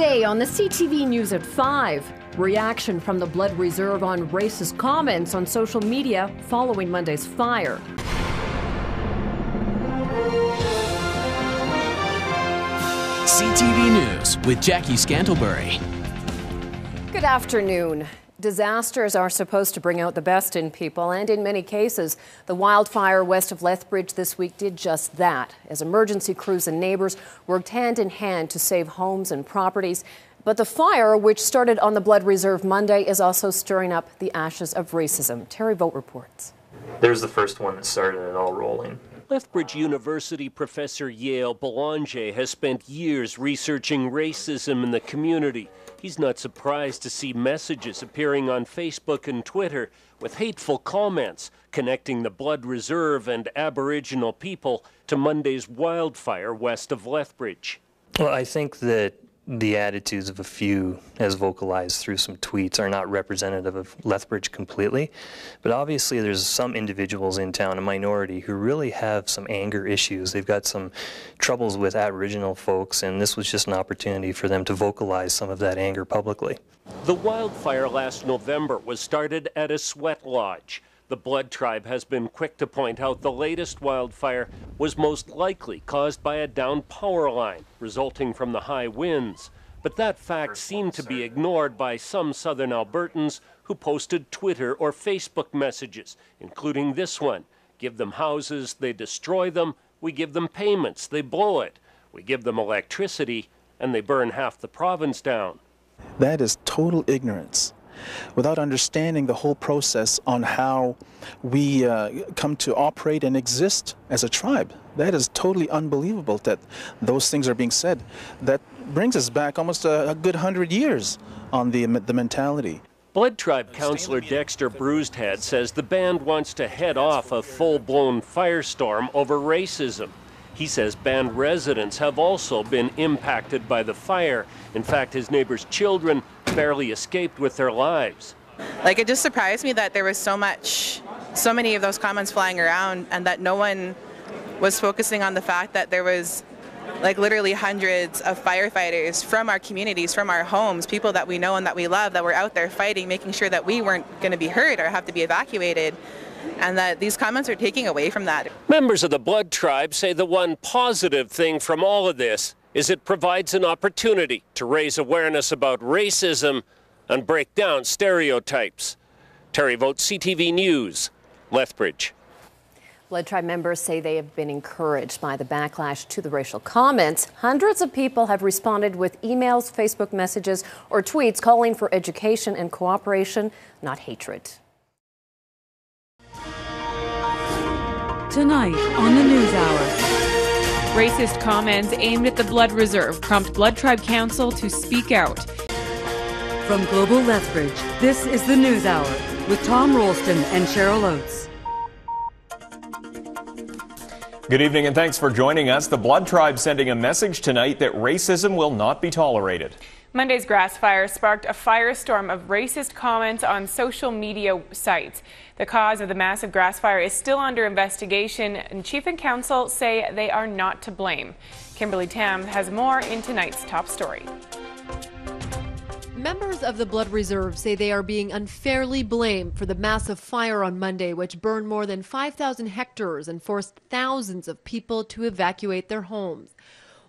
Today on the CTV News at 5, reaction from the Blood Reserve on racist comments on social media following Monday's fire. CTV News with Jackie Scantlebury. Good afternoon. Disasters are supposed to bring out the best in people, and in many cases, the wildfire west of Lethbridge this week did just that, as emergency crews and neighbours worked hand in hand to save homes and properties. But the fire, which started on the Blood Reserve Monday, is also stirring up the ashes of racism. Terry Vogt reports. There's the first one that started it all rolling. Lethbridge University professor Yael Belanger has spent years researching racism in the community. He's not surprised to see messages appearing on Facebook and Twitter with hateful comments connecting the Blood Reserve and Aboriginal people to Monday's wildfire west of Lethbridge. Well, I think that the attitudes of a few, as vocalized through some tweets, are not representative of Lethbridge completely. But obviously there's some individuals in town, a minority, who really have some anger issues. They've got some troubles with Aboriginal folks, and this was just an opportunity for them to vocalize some of that anger publicly. The wildfire last November was started at a sweat lodge. The Blood Tribe has been quick to point out the latest wildfire was most likely caused by a downed power line resulting from the high winds. But that fact seemed to be ignored by some Southern Albertans who posted Twitter or Facebook messages, including this one. Give them houses, they destroy them. We give them payments, they blow it. We give them electricity, and they burn half the province down. That is total ignorance, without understanding the whole process on how we come to operate and exist as a tribe. That is totally unbelievable that those things are being said. That brings us back almost a good 100 years on the mentality. Blood Tribe councillor Dexter Bruised-Head says the band wants to head off a full-blown firestorm over racism. He says band residents have also been impacted by the fire. In fact, his neighbor's children barely escaped with their lives. It just surprised me that there was so many of those comments flying around, and that no one was focusing on the fact that there was literally hundreds of firefighters from our communities, from our homes, people that we know and that we love, that were out there fighting, making sure that we weren't going to be hurt or have to be evacuated. And that these comments are taking away from that. Members of the Blood Tribe say the one positive thing from all of this is it provides an opportunity to raise awareness about racism and break down stereotypes. Terry Vogt, CTV News, Lethbridge. Blood Tribe members say they have been encouraged by the backlash to the racial comments. Hundreds of people have responded with emails, Facebook messages, or tweets calling for education and cooperation, not hatred. Tonight on the NewsHour. Racist comments aimed at the Blood Reserve prompt Blood Tribe Council to speak out. From Global Lethbridge, this is the NewsHour with Tom Rolston and Cheryl Oates. Good evening and thanks for joining us. The Blood Tribe sending a message tonight that racism will not be tolerated. Monday's grass fire sparked a firestorm of racist comments on social media sites. The cause of the massive grass fire is still under investigation, and Chief and Council say they are not to blame. Kimberly Tam has more in tonight's top story. Members of the Blood Reserve say they are being unfairly blamed for the massive fire on Monday, which burned more than 5,000 hectares and forced thousands of people to evacuate their homes.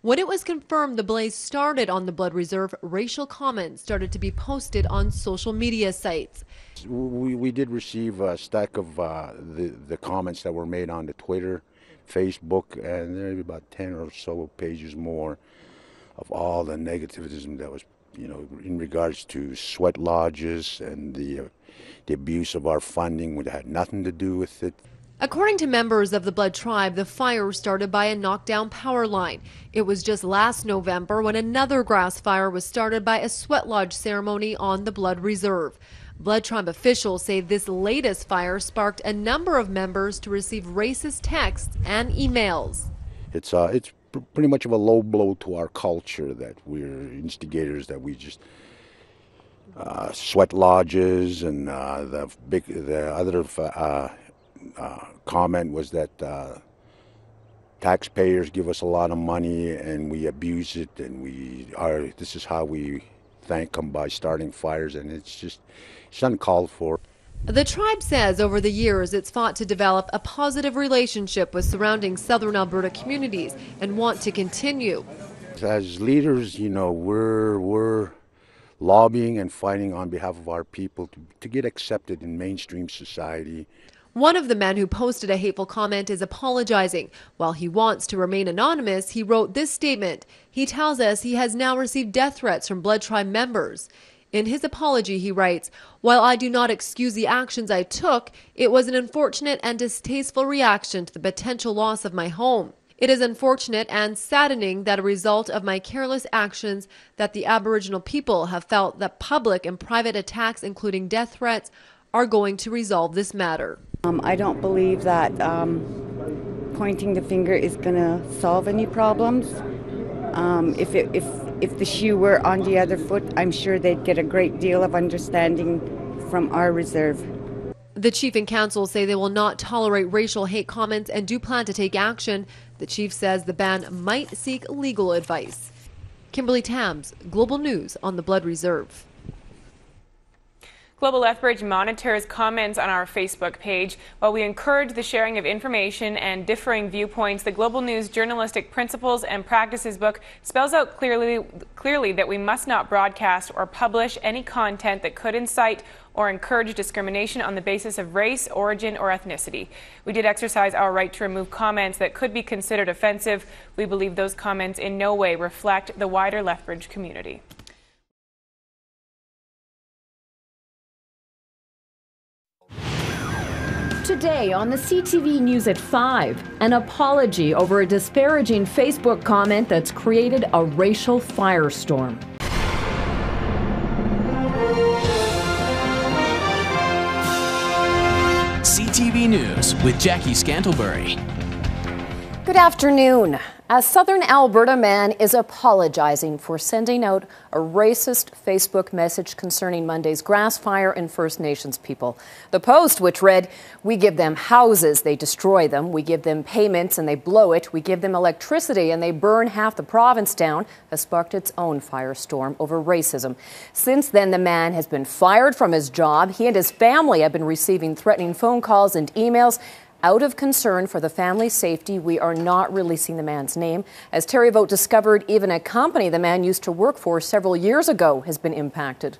When it was confirmed the blaze started on the Blood Reserve, racial comments started to be posted on social media sites. We did receive a stack of the comments that were made on the Twitter, Facebook, and there are about 10 or so pages more of all the negativism that was, in regards to sweat lodges and the abuse of our funding, which had nothing to do with it. According to members of the Blood Tribe, the fire started by a knockdown power line. It was just last November when another grass fire was started by a sweat lodge ceremony on the Blood Reserve. Blood Tribe officials say this latest fire sparked a number of members to receive racist texts and emails. It's pretty much of a low blow to our culture that we're instigators, that we just sweat lodges, and the other comment was that taxpayers give us a lot of money and we abuse it, and this is how we thank them, by starting fires, and it's uncalled for. The tribe says over the years it's fought to develop a positive relationship with surrounding Southern Alberta communities and want to continue. As leaders, we're lobbying and fighting on behalf of our people to get accepted in mainstream society. One of the men who posted a hateful comment is apologizing. While he wants to remain anonymous, he wrote this statement. He tells us he has now received death threats from Blood Tribe members. In his apology, he writes, "While I do not excuse the actions I took, it was an unfortunate and distasteful reaction to the potential loss of my home. It is unfortunate and saddening that a result of my careless actions that the Aboriginal people have felt that public and private attacks, including death threats, are going to resolve this matter." I don't believe that pointing the finger is going to solve any problems. If the shoe were on the other foot, I'm sure they'd get a great deal of understanding from our reserve. The chief and council say they will not tolerate racial hate comments and do plan to take action. The chief says the band might seek legal advice. Kimberly Tams, Global News on the Blood Reserve. Global Lethbridge monitors comments on our Facebook page. While we encourage the sharing of information and differing viewpoints, the Global News Journalistic Principles and Practices book spells out clearly that we must not broadcast or publish any content that could incite or encourage discrimination on the basis of race, origin, or ethnicity. We did exercise our right to remove comments that could be considered offensive. We believe those comments in no way reflect the wider Lethbridge community. Today on the CTV News at 5, an apology over a disparaging Facebook comment that's created a racial firestorm. CTV News with Jackie Scantlebury. Good afternoon. A Southern Alberta man is apologizing for sending out a racist Facebook message concerning Monday's grass fire in First Nations people. The post, which read, "We give them houses, they destroy them. We give them payments and they blow it. We give them electricity and they burn half the province down," has sparked its own firestorm over racism. Since then, the man has been fired from his job. He and his family have been receiving threatening phone calls and emails. Out of concern for the family's safety, we are not releasing the man's name. As Terry Vogt discovered, even a company the man used to work for several years ago has been impacted.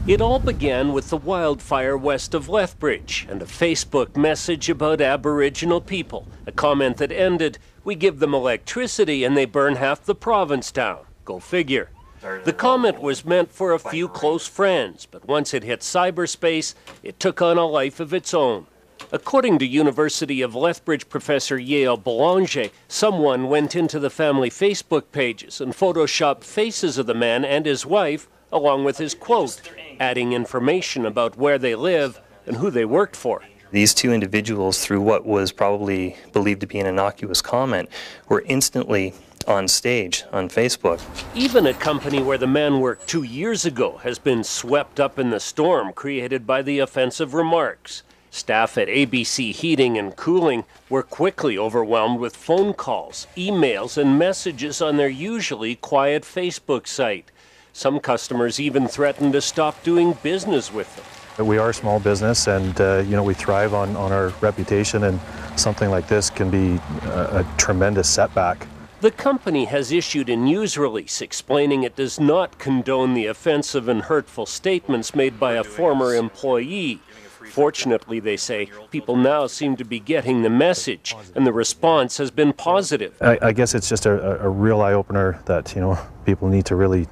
It all began with the wildfire west of Lethbridge and a Facebook message about Aboriginal people. A comment that ended, "We give them electricity and they burn half the province down." Go figure. The comment was meant for a few close friends, but once it hit cyberspace, it took on a life of its own. According to University of Lethbridge professor Yale Boulanger, someone went into the family Facebook pages and photoshopped faces of the man and his wife, along with his quote, adding information about where they live and who they worked for. These two individuals, through what was probably believed to be an innocuous comment, were instantly on stage on Facebook. Even a company where the man worked 2 years ago has been swept up in the storm created by the offensive remarks. Staff at ABC Heating and Cooling were quickly overwhelmed with phone calls, emails, and messages on their usually quiet Facebook site. Some customers even threatened to stop doing business with them. We are a small business, and we thrive on our reputation, and something like this can be a tremendous setback. The company has issued a news release explaining it does not condone the offensive and hurtful statements made by a former employee. Fortunately, they say, people now seem to be getting the message, and the response has been positive. I guess it's just a real eye-opener that, people need to really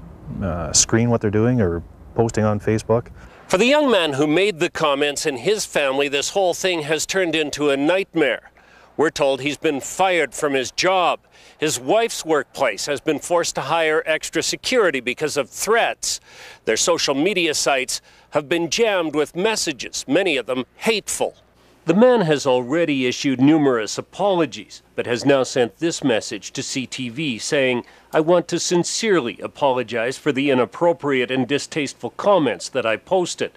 screen what they're doing or posting on Facebook. For the young man who made the comments and his family, this whole thing has turned into a nightmare. We're told he's been fired from his job. His wife's workplace has been forced to hire extra security because of threats. Their social media sites have been jammed with messages, many of them hateful. The man has already issued numerous apologies, but has now sent this message to CTV saying, "I want to sincerely apologize for the inappropriate and distasteful comments that I posted.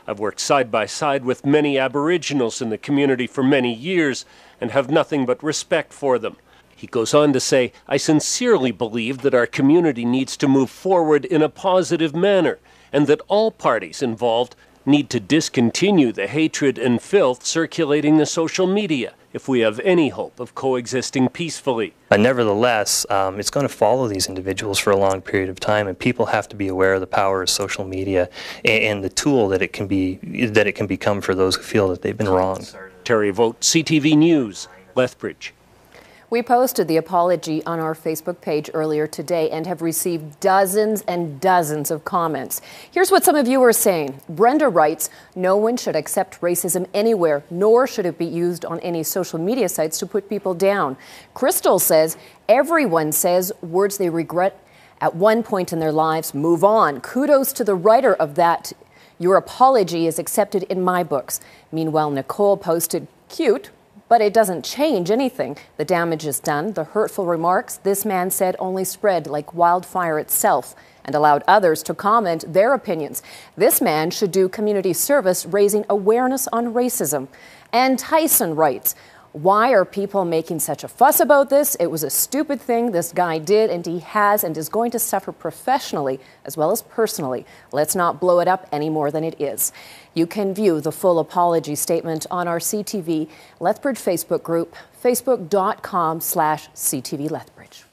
I've worked side by side with many Aboriginals in the community for many years and have nothing but respect for them. He goes on to say, "I sincerely believe that our community needs to move forward in a positive manner and that all parties involved need to discontinue the hatred and filth circulating the social media if we have any hope of coexisting peacefully." Nevertheless, it's going to follow these individuals for a long period of time, and people have to be aware of the power of social media and the tool that it can become for those who feel that they've been wronged. Terry Vogt, CTV News, Lethbridge. We posted the apology on our Facebook page earlier today and have received dozens and dozens of comments. Here's what some of you are saying. Brenda writes, "No one should accept racism anywhere, nor should it be used on any social media sites to put people down." Crystal says, "Everyone says words they regret at one point in their lives. Move on. Kudos to the writer of that. Your apology is accepted in my books." Meanwhile, Nicole posted, "Cute, but it doesn't change anything. The damage is done. The hurtful remarks this man said only spread like wildfire itself and allowed others to comment their opinions. This man should do community service raising awareness on racism." And Tyson writes, "Why are people making such a fuss about this? It was a stupid thing this guy did, and he has and is going to suffer professionally as well as personally. Let's not blow it up any more than it is." You can view the full apology statement on our CTV Lethbridge Facebook group, facebook.com/CTV Lethbridge.